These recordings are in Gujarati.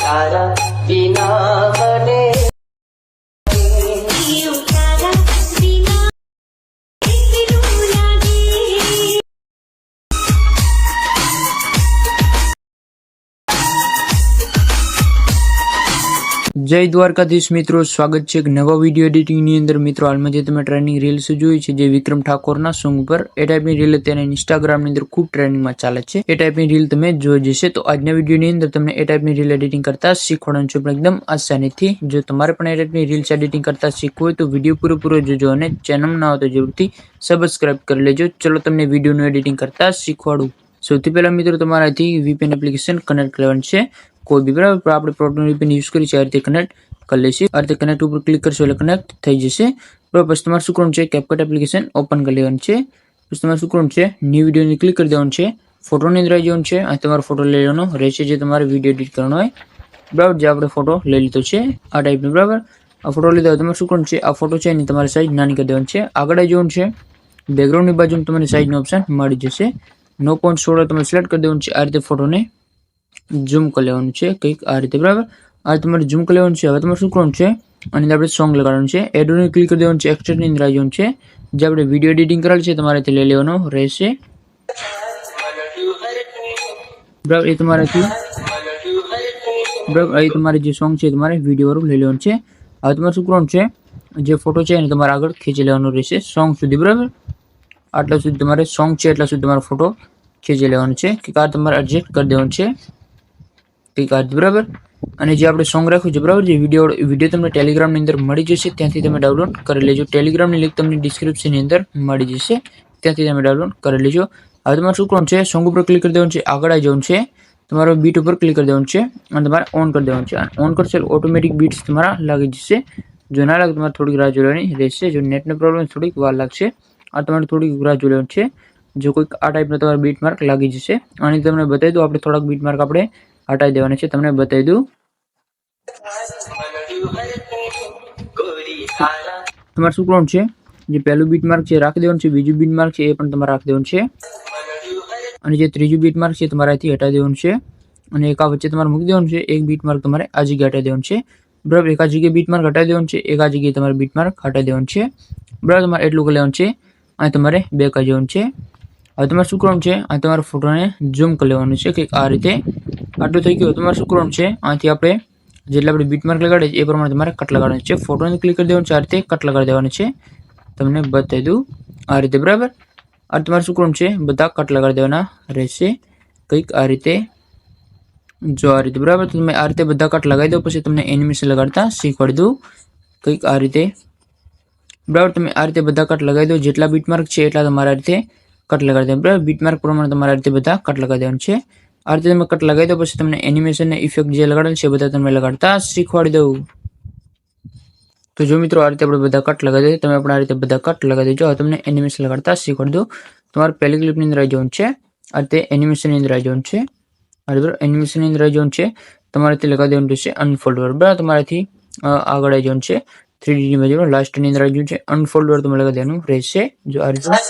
તારા વિના મને જય દ્વારકાધીશ મિત્રો, સ્વાગત છે એક નવા વિડીયો એડિટિંગની અંદર. મિત્રો, હાલમાં જે તમે ટ્રેન્ડિંગ રીલ્સ જોઈ છે જે વિક્રમ ઠાકોરના સોંગ પર, એ ટાઈપની રીલ અત્યારે ઇન્સ્ટાગ્રામની અંદર ખૂબ ટ્રેન્ડિંગમાં ચાલે છે. એ ટાઈપની રીલ તમે જોઈ જશે. તો આજના વિડીયોની અંદર તમને એ ટાઈપની રીલ એડિટિંગ કરતા શીખવાડવાનું છે, પણ એકદમ આસાનીથી. જો તમારે પણ એ ટાઈપની રીલ્સ એડિટિંગ કરતા શીખવું હોય તો વિડીયો પૂરો જોજો અને ચેનલ ના હોય તો જરૂરથી સબસ્ક્રાઇબ કરી લેજો. ચલો તમને વિડીયોનું એડિટિંગ કરતા શીખવાડું. સૌથી પહેલા મિત્રો તમારાથી VPN એપ્લિકેશન કનેક્ટ કરવાનું છે. કોઈ બી બરાબર આપણે પ્રોટોન VPN યુઝ કરી છે આ રીતે કનેક્ટ કરી લઈશું. આ રીતે કનેક્ટ ઉપર ક્લિક કરશો એટલે કનેક્ટ થઈ જશે. બરાબર, પછી તમારે શું કરવાનું છે, કેપકટ એપ્લિકેશન ઓપન કરી લેવાનું છે. પછી તમારે શું કરવાનું છે, ન્યૂ વિડીયોની ક્લિક કરી દેવાનું છે. ફોટોની અંદર આવી જવાનું છે. આ તમારો ફોટો લઈ લેવાનો રહેશે જે તમારે વિડીયો એડિટ કરવાનો હોય. બરાબર, જે આપણે ફોટો લઈ લીધો છે આ ટાઈપનો. બરાબર, આ ફોટો લીધો તમારે શું કરવાનું છે, આ ફોટો છે એની તમારે સાઈઝ નાની કરી દેવાની છે. આગળ આવી જવાનું છે. બેકગ્રાઉન્ડની બાજુ તમને સાઈઝનો ઓપ્શન મળી જશે. 9.16 તમે સિલેક્ટ કરી દેવાનું છે. આ રીતે ફોટોને ઝૂમ કરી લેવાનું છે કંઈક આ રીતે. બરાબર, આ તમારે ઝૂમ કરી લેવાનું છે. હવે તમારે શું કરવાનું છે, આની અંદર આપણે સોંગ લગાડવાનું છે. એડોની ક્લિક કરી દેવાનું છે. એક્સટ્રાની અંદર આવી જવાનું છે. જે આપણે વિડીયો એડિટિંગ કરેલ છે તમારે તે લઈ લેવાનો રહેશે. બરાબર, એ તમારાથી બરાબર અહીં તમારે જે સોંગ છે તમારે વિડીયો વાળું લઈ લેવાનું છે. હવે તમારે શું કરવાનું છે, જે ફોટો છે એને તમારે આગળ ખેંચી લેવાનો રહેશે સોંગ સુધી. બરાબર, આટલા સુધી તમારે સોંગ છે એટલા સુધી તમારો ફોટો ખેંચી લેવાનો છે કે કાર તમારે એડજસ્ટ કરી દેવાનું છે કંઈક આ. બરાબર, અને જે આપણે સોંગ રાખ્યું છે બરાબર, જે વિડીયો તમને ટેલિગ્રામની અંદર મળી જશે, ત્યાંથી તમે ડાઉનલોડ કરી લેજો. ટેલિગ્રામની લિંક તમને ડિસ્ક્રિપ્શનની અંદર મળી જશે, ત્યાંથી તમે ડાઉનલોડ કરી લેજો. હવે તમારે શું કરવાનું છે, સોંગ ઉપર ક્લિક કરી દેવાનું છે. આગળ આવી જવાનું છે. તમારો બીટ ઉપર ક્લિક કરી દેવાનું છે અને તમારે ઓન કરી દેવાનું છે. ઓન કરશો ઓટોમેટિક બીટ્સ તમારા લાગી જશે. જો ના લાગે તમારે થોડીક રાહ જોવાની રહેશે. જો નેટનો પ્રોબ્લેમ થોડીક વાર લાગશે. આ તમારે થોડીક રાહ જોવાની છે. જો કોઈક આ ટાઈપનો તમારે બીટ માર્ક લાગી જશે. અને તમને બતાવી દઉં, આપણે થોડાક બીટ માર્ક આપણે હટાવી દેવાના છે. તમને બતાવી દઉં. તમારે શું કરવાનું છે, જે પહેલું બીટ માર્ક છે રાખી દેવાનું છે. બીજું બીટ માર્ક છે એ પણ તમારે રાખી દેવાનું છે. અને જે ત્રીજું બીટ માર્ક છે તમારે અહીંથી હટાવી દેવાનું છે. અને એક આ વચ્ચે તમારે મૂકી દેવાનું છે. એક બીટ માર્ક તમારે આ જગ્યાએ હટાવી દેવાનું છે. બરાબર, એક આ જગ્યાએ બીટ માર્ક હટાવી દેવાનું છે. એક આ જગ્યાએ તમારે બીટ માર્ક હટાવી દેવાનું છે. બરાબર, તમારે એટલું કરી લેવાનું છે. અહીં તમારે બેક આવી જવાનું છે. હવે તમારે શું કરવાનું છે, આ તમારા ફોટોને ઝૂમ કરી લેવાનું છે કંઈક આ રીતે. આટલું થઈ ગયું. તમારે શું કરવાનું છે, આથી આપણે જેટલા આપણે બીટ માર્ક લગાડે એ પ્રમાણે તમારે કટ લગાડવાનું છે. ફોટોને ક્લિક કરી દેવાનું છે. આ રીતે કટ લગાડી દેવાનું છે. તમને બતાવી દઉં આ રીતે. બરાબર, આ તમારે શું કરવાનું છે, બધા કટ લગાડી દેવાના રહેશે કંઈક આ રીતે. જો આ રીતે. બરાબર, તમે આ રીતે બધા કટ લગાવી દો. પછી તમને એનિમેશન લગાડતા શીખવાડી દઉં કંઈક આ રીતે. બરાબર, તમે આ રીતે બધા કટ લગાવી દો. જેટલા બીટ માર્ક છે એટલા તમારે આ રીતે કટ લગાડી દેવાનું. બરાબર, બીટ માર્ક પ્રમાણે તમારે આ રીતે બધા કટ લગાવી દેવાનું છે. આ રીતે તમે કટ લગાવી દો. પછી તમને એનિમેશન ઇફેક્ટ જે લગાડેલ છે બધા તમને લગાડતા શીખવાડી દઉં. તો જો મિત્રો, આ રીતે આપણે બધા કટ લગાવી દઈએ. તમે પણ આ રીતે બધા કટ લગાવી દેજો. હવે તમને એનિમેશન લગાડતા શીખવાડી દઉં. તમારે પહેલી ક્લિપની અંદર આવી જવાનું છે. આ રીતે એનિમેશનની અંદર આવી જવાનું છે. બરાબર, એનિમેશનની અંદર આવી જવાનું છે. તમારે તે લગાવી દેવાનું રહેશે અનફોલ્ડ વર્ડ. બરાબર, તમારાથી આગળ આવી જવાનું છે. 3D ની બાજુ લાસ્ટની અંદર આવી જવાનું છે. અનફોલ્ડ વર્ડ તમારે લગાવી દેવાનું રહેશે. જો આ રીતે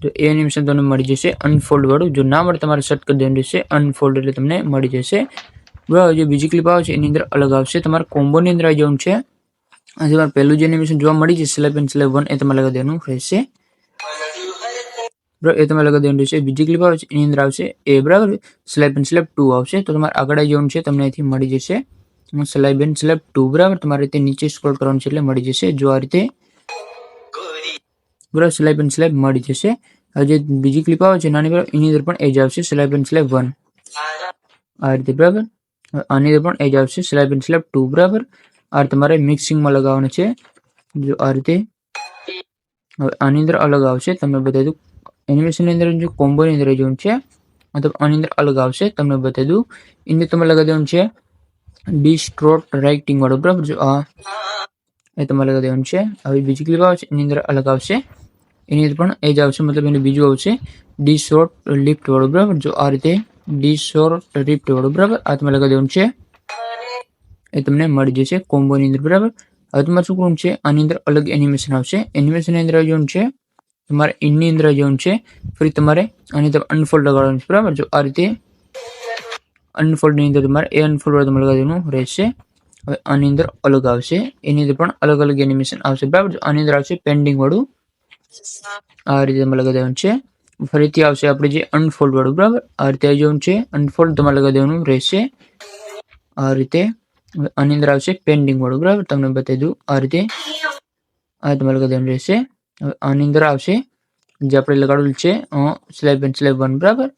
જો એ એનિમેશન તમને મળી જશે અનફોલ્ડ વાળું. જો ના મળે તમારે સર્ચ કરી દેવાનું રહેશે અનફોલ્ડ, એટલે તમને મળી જશે. બરાબર, જે બીજી ક્લિપ આવે છે એની અંદર અલગ આવશે. તમારે કોમ્બોની અંદર આવી જવાનું છે. અને તમારે પહેલું જે એનિમેશન જોવા મળી જશે સ્લેબ એન્ડ સ્લેબ 1 એ તમારે લગાવી દેવાનું રહેશે. બરાબર, એ તમારે લગાવી દેવાનું રહેશે. બીજી ક્લિપ આવે છે એની અંદર આવશે એ. બરાબર, સ્લેબ એન્ડ સ્લેબ 2 આવશે. તો તમારે આગળ આવી જવાનું છે. તમને અહીંથી મળી જશે સ્લેબ એન્ડ સ્લેબ 2. બરાબર, તમારે તે નીચે સ્ક્રોલ કરવાનું છે એટલે મળી જશે. જો આ રીતે. બરાબર, સ્લેબ એન્ડ સ્લેબ મળી જશે. હવે જે બીજી ક્લિપ આવે છે નાની બરાબર, એની અંદર પણ એજ આવશે સ્લેબ એન્ડ સ્લેબ 1 આ રીતે. બરાબર, આની અંદર પણ એજ આવશે સ્લેબ એન્ડ સ્લેબ 2. બરાબર, આ તમારે મિક્સિંગમાં લગાવવાનું છે. જો આ રીતે. હવે આની અંદર અલગ આવશે. તમને બતાવી દઉં. એનિમેશનની અંદર જો કોમ્બોની અંદર જવાનું છે, મતલબ આની અંદર અલગ આવશે. તમને બતાવી દઉં. એની અંદર તમારે લગાવી દેવાનું છે ડિસ્ટ્રોટ રાઇટિંગ વાળું. બરાબર, જો આ એ તમારે લગાવી દેવાનું છે. હવે બીજી ક્લિપ આવે છે એની અંદર અલગ આવશે. એની અંદર પણ એ જ આવશે, મતલબ એને બીજું આવશે ડીશોર્ટ લિફ્ટ વાળું. બરાબર, જો આ રીતે ડીશોર્ટ લિફ્ટ વાળું. બરાબર, આ તમારે લગાવી દેવાનું છે. એ તમને મળી જશે કોમ્બોની અંદર. બરાબર, હવે તમારે શું કરવાનું છે, આની અંદર અલગ એનિમેશન આવશે. એનિમેશનની અંદર આવી જવાનું છે. તમારે ઇનની અંદર આવી જવાનું છે. ફરી તમારે આની અંદર અનફોલ્ડ લગાડવાનું છે. બરાબર, જો આ રીતે અનફોલ્ડની અંદર તમારે એ અનફોલ્ડ તમારે લગાવી દેવાનું રહેશે. હવે આની અંદર અલગ આવશે, એની અંદર પણ અલગ અલગ એનિમેશન આવશે, બરાબર. આની અંદર આવશે પેન્ડિંગ વાળું, આ રીતે તમારે લગાવી દેવાનું છે. ફરીથી આવશે આપણે જે અનફોલ્ડ વાળું, બરાબર. આ રીતે આવી જવાનું છે, અનફોલ્ડ તમારે લગાવી દેવાનું રહેશે આ રીતે. આની અંદર આવશે પેન્ડિંગ વાળું, બરાબર. તમને બતાવી દઉં આ રીતે, આ તમારે લગાવી દેવાનું રહેશે. હવે આની અંદર આવશે જે આપણે લગાડેલું છે સ્લેબ એન્ડ સ્લેબ 1, બરાબર.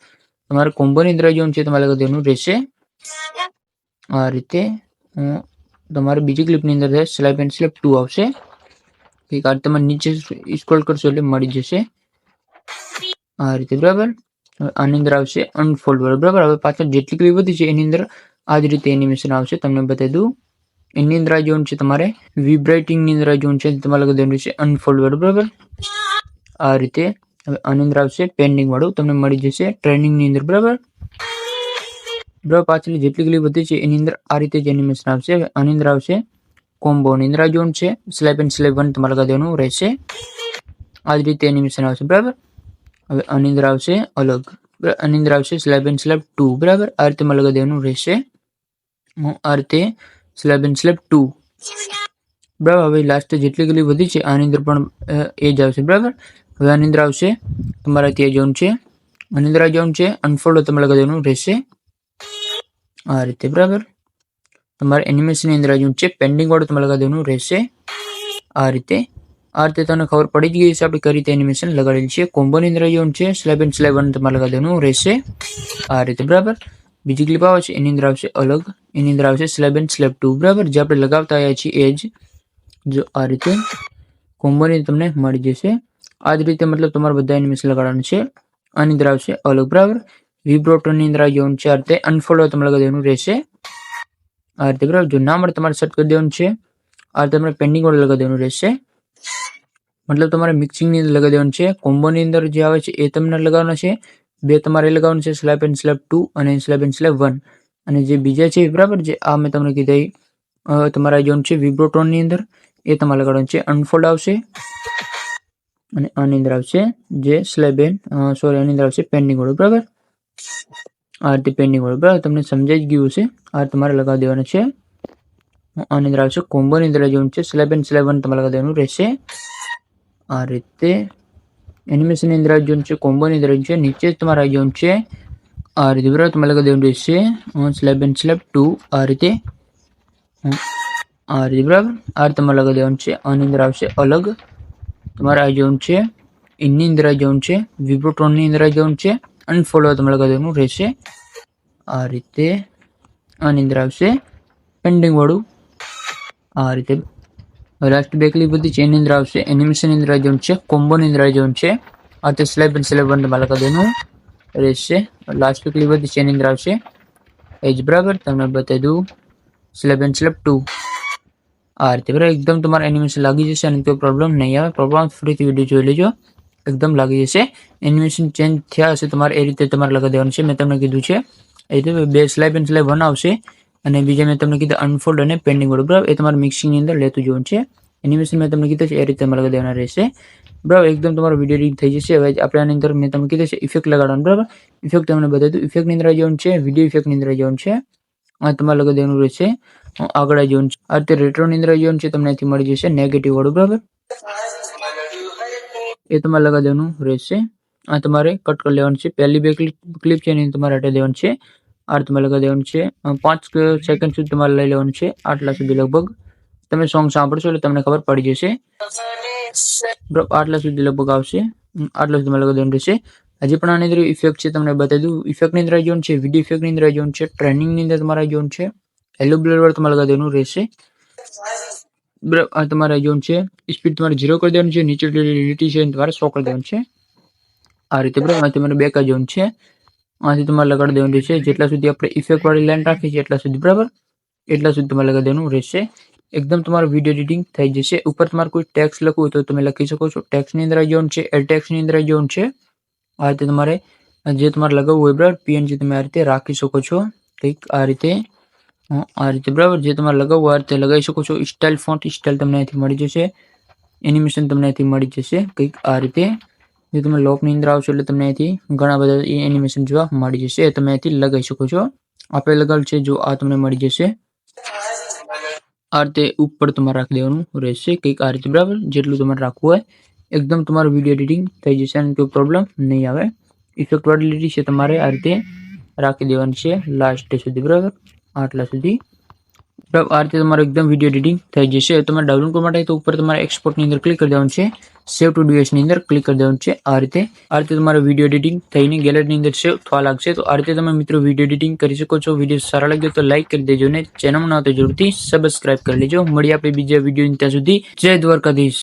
તમારે કોમ્બોની અંદર જવાનું છે, તમારે લગાવી દેવાનું રહેશે આ રીતે. તમારે બીજી ક્લિપની અંદર સ્લેબ એન્ડ સ્લેબ 2 આવશે. એક આ તમે નીચે સ્ક્રોલ કરશો એટલે મળી જશે આ રીતે, બરાબર. આની અંદર આવશે અનફોલ્ડ વાળું, બરાબર. હવે પાછળ જેટલી ક્લિપ વધી છે એની અંદર આ જ રીતે એનિમેશન આવશે. તમને બતાવી દઉં, એની અંદર આવી જવાનું છે તમારે વિબ્રાઇટિંગની અંદર આવી જવાનું છે, તમારે લગાવી દેવાનું છે અનફોલ્ડ વાળું, બરાબર. આ રીતે. હવે આની અંદર આવશે પેન્ડિંગ વાળું, તમને મળી જશે ટ્રેનિંગની અંદર, બરાબર. બરાબર, પાછળ જેટલી ક્લિપ વધી છે એની અંદર આ રીતે જ એનિમેશન આવશે. હવે આની અંદર આવશે કોમ્બોની અંદર આવી જવાનું છે, સ્લેબ એન્ડ સ્લેબ 1 તમારે લગાવી દેવાનું રહેશે. આ જ રીતે એનિમેશન આવશે, બરાબર. હવે આની અંદર આવશે અલગ, આની અંદર આવશે સ્લેબ એન્ડ સ્લેબ 2, બરાબર. આ રીતે તમારે લગાવી દેવાનું રહેશે આ રીતે સ્લેબ એન્ડ સ્લેબ 2, બરાબર. હવે લાસ્ટ જેટલી ક્લિપ વધી છે આની અંદર પણ એ જ આવશે, બરાબર. હવે આની અંદર આવશે તમારે ત્યાં જવાનું છે, આની અંદર આવી જવાનું છે અનફોલ્ડ તમારે લગાવી દેવાનું રહેશે આ રીતે, બરાબર. તમારે એનિમેશનની અંદર આવી જવાનું છે પેન્ડિંગ વાળું તમારે લગાવી દેવાનું રહેશે આ રીતે. આ રીતે તમને ખબર પડી જ ગઈ છે આપણે કઈ રીતે એનિમેશન લગાડેલી છે. કોમ્બોની અંદર આવી જવાનું છે, સ્લેબ એન્ડ સ્લેબ 1 તમારે લગાવી દેવાનું રહેશે આ રીતે, બરાબર. બીજી ક્લિપ આવે છે એની અંદર આવશે અલગ, એની અંદર આવશે સ્લેબ એન્ડ સ્લેબ 2, બરાબર. જે આપણે લગાવતા આવ્યા છીએ એ જ જો આ રીતે કોમ્બોની તમને મળી જશે આ જ રીતે. મતલબ તમારે બધા એનિમેશન લગાડવાનું છે. આની અંદર આવશે અલગ, બરાબર. વિબ્રોટોની અંદર આવી જવાનું છે આ રીતે, અનફોલ્ડ તમારે લગાવી દેવાનું રહેશે આ રીતે, બરાબર. જો ના મળે તમારે સેટ કરી દેવાનું છે આ રીતે. તમારે પેન્ડિંગ વાળું લગાવી દેવાનું રહેશે, મતલબ તમારે મિક્સિંગની અંદર લગાવી દેવાનું છે. કોમ્બોની અંદર જે આવે છે એ તમને લગાવવાના છે, બે તમારે લગાવવાનું છે સ્લેબ એન્ડ સ્લેબ 2 અને સ્લેબ એન્ડ સ્લેબ 1. અને જે બીજા છે, બરાબર, જે આ મેં તમને કીધા તમારે આવી જવાનું છે વિબ્રોટોનની અંદર, એ તમારે લગાડવાનું છે. અનફોલ્ડ આવશે અને આની અંદર આવશે જે સ્લેબ એન્ડ આની અંદર આવશે પેન્ડિંગ વાળું, બરાબર. આ રીતે પેન્ડિંગ વાળું, બરાબર. તમને સમજાઈ જ ગયું છે. આ તમારે લગાવી દેવાનું છે. આની અંદર આવશે કોમ્બોની અંદર આવી જવાનું છે, સ્લેબ એન્ડ સ્લેબ 1 તમારે લગાવી દેવાનું રહેશે આ રીતે. એનિમેશનની અંદર આવી જવાનું છે, કોમ્બોની અંદર આવી છે, નીચે તમારે આવી જવાનું છે આ રીતે, બરાબર. તમારે લગાવી દેવાનું રહેશે સ્લેબ એન્ડ સ્લેબ 2 આ રીતે આ રીતે, બરાબર. આ રીતે તમારે લગાવી દેવાનું છે. આની અંદર આવશે અલગ, તમારે આવી જવાનું છે. એની અંદર આવી જવાનું છે, વિબ્રોટ્રોનની અંદર આવી જવાનું છે, અનફોલ્ડ તમારે લગાવી દેવાનું રહેશે આ રીતે. આની અંદર આવશે પેન્ડિંગ વાળું આ રીતે. લાસ્ટ બે ક્લિપ બધી છે એની અંદર આવશે એનિમેશનની અંદર આવી જવાનું છે, કોમ્બોની અંદર આવી જવાનું છે આ તે સ્લેબ એન્ડ સ્લેબ 1 તમારે લગાવી દેવાનું રહેશે. લાસ્ટ ક્લિપ બધી છે એની અંદર આવશે એ જ, બરાબર. તમને બતાવી દઉં સ્લેબ એન્ડ સ્લેબ 2 આ રીતે, બરાબર. એકદમ તમારે એનિમેશન લાગી જશે અને કોઈ પ્રોબ્લેમ નહીં આવે. પ્રોબ્લેમ ફરીથી વિડીયો જોઈ લેજો, એકદમ લાગી જશે. એનિમેશન ચેન્જ થયા હશે તમારે એ રીતે તમારે લગાવી દેવાનું છે. મેં તમને કીધું છે એ રીતે બે સ્લેબ એન્ડ સ્લેબ 1 આવશે અને બીજા મેં તમને કીધું અનફોલ્ડ અને પેન્ડિંગ વાળું, બરાબર. એ તમારે મિક્સિંગની અંદર લેતું જોવાનું છે. એનિમેશન મેં તમને કીધું છે એ રીતે તમારે લગાવી દેવાના રહેશે, બરાબર. એકદમ તમારો વિડીયો એડિટ થઈ જશે. હવે આપણે આની અંદર મેં તમને કીધું છે ઇફેક્ટ લગાડવાનું, બરાબર. ઇફેક્ટ તમને બતાવી દઉં. ઇફેક્ટની અંદર આવી જવાનું છે, વિડીયો ઇફેક્ટની અંદર આવી જવાનું છે, આ તમારે લગાવી દેવાનું રહેશે. આગળ આવી જવાનું છે આ રીતે રેટ્રોની અંદર આવી જવાનું છે, તમને અહીંથી મળી જશે નેગેટિવ વાળું, બરાબર. એ તમારે લગાવી દેવાનું રહેશે. આ તમારે કટ કરી લેવાનું છે. પહેલી બે ક્લિપ છે એની તમારે હટાવી દેવાનું છે. આ તમારે લગાવી દેવાનું છે. 5 સેકન્ડ સુધી તમારે લઈ લેવાનું છે, આટલા સુધી લગભગ. તમે સોંગ સાંભળશો એટલે તમને ખબર પડી જશે, આટલા સુધી લગભગ આવશે. આટલા સુધી તમારે લગાવી દેવાનું રહેશે. હજી પણ આની અંદર ઇફેક્ટ છે, તમને બતાવી દઉં. ઇફેક્ટની અંદર આવી જવાનું છે, વિડીયો ઇફેક્ટની અંદર આવી જવાનું છે, ટ્રેનિંગની અંદર તમારે આવી જવાનું છે, યલો બ્લર વાળું તમારે લગાવી દેવાનું રહેશે, બરાબર. આ તમારે આવી જવાનું છે. સ્પીડ તમારે 0 કરી દેવાનું છે, નીચે લીટી છે તમારે 100 કરી દેવાનું છે આ રીતે, બરાબર. આ તમારે બેક આવી જવાનું છે, આથી તમારે લગાડી દેવાનું રહેશે. જેટલા સુધી આપણે ઇફેક્ટ વાળી લાઈન રાખીએ છીએ એટલા સુધી, બરાબર, એટલા સુધી તમારે લગાવી દેવાનું રહેશે. એકદમ તમારું વિડીયો એડિટિંગ થઈ જશે. ઉપર તમારે કોઈ ટેક્સ લખવું હોય તો તમે લખી શકો છો. ટેક્સની અંદર આવી જવાનું છે, એડ ટેક્સની અંદર આવી જવાનું છે. આ રીતે તમારે જે તમારે લગાવવું હોય, બરાબર, પીએનજી તમે આ રીતે રાખી શકો છો, કંઈક આ રીતે બરાબર. જે તમારે લગાવવું આ રીતે લગાવી શકો છો. સ્ટાઇલ ફોન્ટ સ્ટાઇલ તમને અહીંથી મળી જશે, એનિમેશન તમને અહીંથી મળી જશે કંઈક આ રીતે. જો તમે લોકની અંદર આવશો એટલે તમને અહીંથી ઘણા બધા એનિમેશન જોવા મળી જશે, એ તમે અહીંથી લગાવી શકો છો આપણે લગાવેલ છે જો આ તમને મળી જશે. આ રીતે ઉપર તમારે રાખી દેવાનું રહેશે કંઈક આ રીતે, બરાબર. જેટલું તમારે રાખવું હોય એકદમ તમારું વિડીયો એડિટિંગ થઈ જશે અને કોઈ પ્રોબ્લેમ નહીં આવે. ઇફેક્ટ વાળી છે તમારે આ રીતે રાખી દેવાની છે લાસ્ટ સુધી, બરાબર. આટલા સુધી આ રીતે તમારું એકદમ વિડીયો એડિટિંગ થઈ જશે. તમારે ડાઉનલોડ કરવા માટે તો ઉપર તમારે એક્સપોર્ટની અંદર ક્લિક કરી દેવાનું છે, સેવ ટુ ડીએસની અંદર ક્લિક કરી દેવાનું છે. આ રીતે તમારે વિડીયો એડિટિંગ થઈને ગેલેરીની અંદર સેવ થવા લાગશે. તો આ રીતે તમે મિત્રો વિડીયો એડિટિંગ કરી શકો છો. વિડીયો સારા લાગ્યો તો લાઈક કરી દેજો ને ચેનલમાં ના તો જરૂરથી સબસ્ક્રાઇબ કરી લેજો. મળીએ આપણે બીજા વિડીયો ત્યાં સુધી. જય દ્વારકાધીશ.